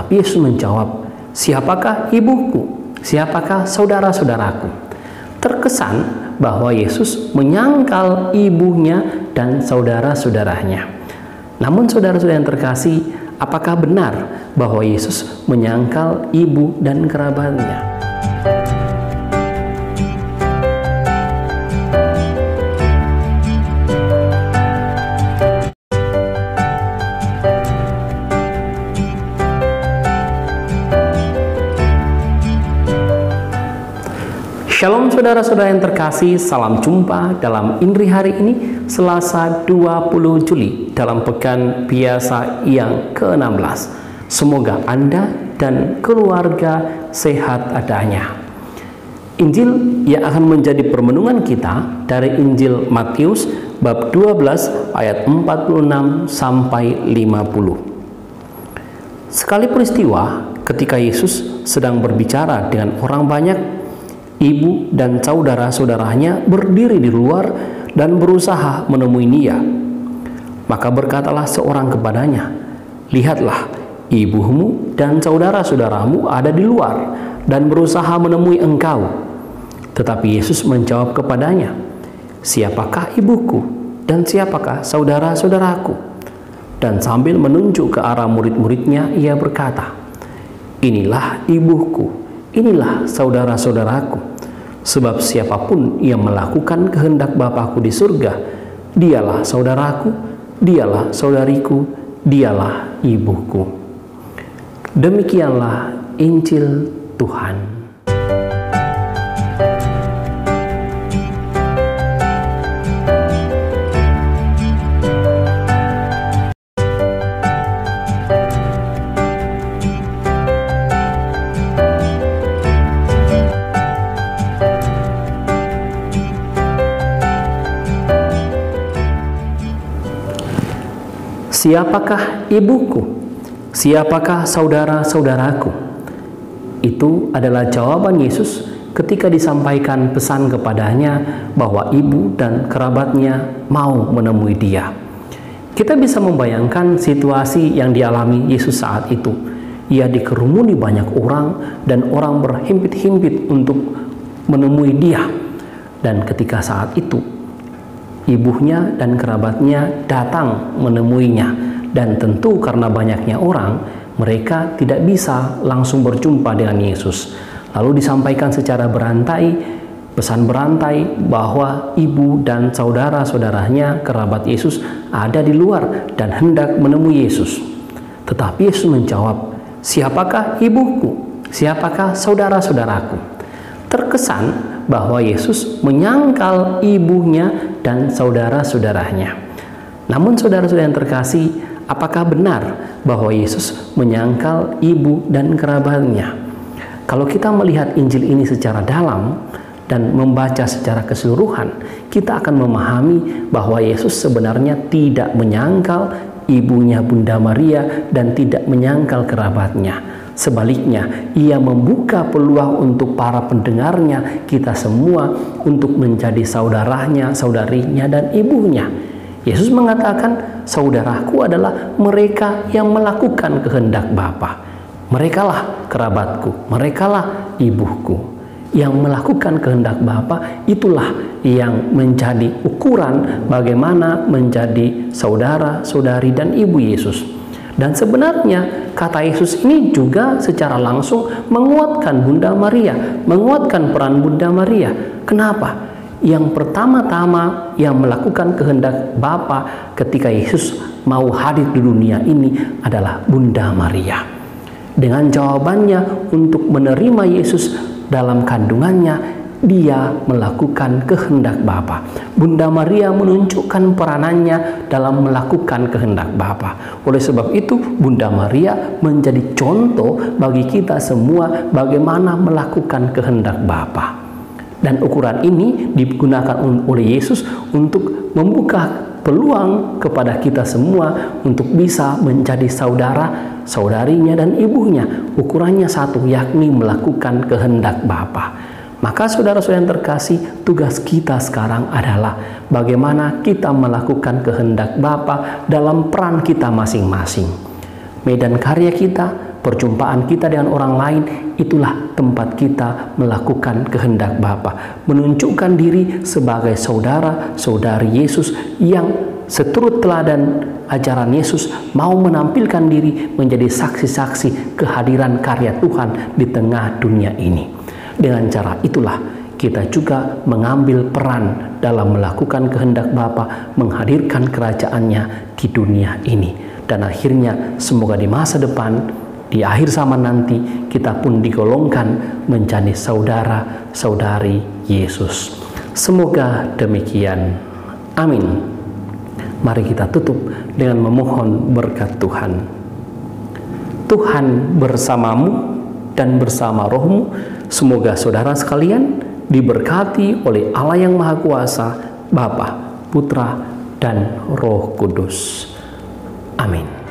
Tetapi Yesus menjawab, "Siapakah ibuku? Siapakah saudara-saudaraku?" Terkesan bahwa Yesus menyangkal ibunya dan saudara-saudaranya. Namun saudara-saudara yang terkasih, apakah benar bahwa Yesus menyangkal ibu dan kerabatnya? Shalom saudara-saudara yang terkasih, salam jumpa dalam Indri hari ini, Selasa 20 Juli dalam Pekan Biasa yang ke-16. Semoga Anda dan keluarga sehat adanya. Injil yang akan menjadi permenungan kita dari Injil Matius bab 12 ayat 46 sampai 50. Sekali peristiwa ketika Yesus sedang berbicara dengan orang banyak, ibu dan saudara-saudaranya berdiri di luar dan berusaha menemui dia. Maka berkatalah seorang kepadanya, "Lihatlah, ibumu dan saudara-saudaramu ada di luar dan berusaha menemui engkau." Tetapi Yesus menjawab kepadanya, "Siapakah ibuku dan siapakah saudara-saudaraku?" Dan sambil menunjuk ke arah murid-muridnya, ia berkata, "Inilah ibuku, inilah saudara-saudaraku. Sebab siapapun yang melakukan kehendak Bapa-Ku di surga, dialah saudaraku, dialah saudariku, dialah ibuku." Demikianlah Injil Tuhan. Siapakah ibuku? Siapakah saudara-saudaraku? Itu adalah jawaban Yesus ketika disampaikan pesan kepadanya bahwa ibu dan kerabatnya mau menemui dia. Kita bisa membayangkan situasi yang dialami Yesus saat itu. Ia dikerumuni banyak orang dan orang berhimpit-himpit untuk menemui dia. Dan ketika saat itu, ibunya dan kerabatnya datang menemuinya, dan tentu karena banyaknya orang, mereka tidak bisa langsung berjumpa dengan Yesus. Lalu disampaikan secara berantai, pesan berantai bahwa ibu dan saudara-saudaranya, kerabat Yesus ada di luar dan hendak menemui Yesus. Tetapi Yesus menjawab, "Siapakah ibuku? Siapakah saudara-saudaraku?" Terkesan bahwa Yesus menyangkal ibunya dan saudara-saudaranya. Namun saudara-saudara yang terkasih, apakah benar bahwa Yesus menyangkal ibu dan kerabatnya? Kalau kita melihat Injil ini secara dalam dan membaca secara keseluruhan, kita akan memahami bahwa Yesus sebenarnya tidak menyangkal ibunya Bunda Maria dan tidak menyangkal kerabatnya. Sebaliknya, ia membuka peluang untuk para pendengarnya, kita semua, untuk menjadi saudaranya, saudarinya, dan ibunya. Yesus mengatakan, "Saudaraku adalah mereka yang melakukan kehendak Bapa. Merekalah kerabatku, merekalah ibuku. Yang melakukan kehendak Bapa, itulah yang menjadi ukuran bagaimana menjadi saudara, saudari, dan ibu Yesus." Dan sebenarnya kata Yesus ini juga secara langsung menguatkan Bunda Maria, menguatkan peran Bunda Maria. Kenapa? Yang pertama-tama yang melakukan kehendak Bapa ketika Yesus mau hadir di dunia ini adalah Bunda Maria. Dengan jawabannya untuk menerima Yesus dalam kandungannya, dia melakukan kehendak Bapa. Bunda Maria menunjukkan peranannya dalam melakukan kehendak Bapa. Oleh sebab itu, Bunda Maria menjadi contoh bagi kita semua bagaimana melakukan kehendak Bapa. Dan ukuran ini digunakan oleh Yesus untuk membuka peluang kepada kita semua untuk bisa menjadi saudara, saudarinya, dan ibunya. Ukurannya satu, yakni melakukan kehendak Bapa. Maka saudara-saudara yang terkasih, tugas kita sekarang adalah bagaimana kita melakukan kehendak Bapa dalam peran kita masing-masing. Medan karya kita, Perjumpaan kita dengan orang lain itulah tempat kita melakukan kehendak Bapa, menunjukkan diri sebagai saudara-saudari Yesus yang seturut teladan ajaran Yesus, mau menampilkan diri menjadi saksi-saksi kehadiran karya Tuhan di tengah dunia ini. Dengan cara itulah kita juga mengambil peran dalam melakukan kehendak Bapa, menghadirkan kerajaannya di dunia ini. Dan akhirnya semoga di masa depan, di akhir zaman nanti, kita pun digolongkan menjadi saudara-saudari Yesus. Semoga demikian. Amin. Mari kita tutup dengan memohon berkat Tuhan. Tuhan bersamamu dan bersama rohmu. Semoga saudara sekalian diberkati oleh Allah yang Maha Kuasa, Bapa, Putra, dan Roh Kudus. Amin.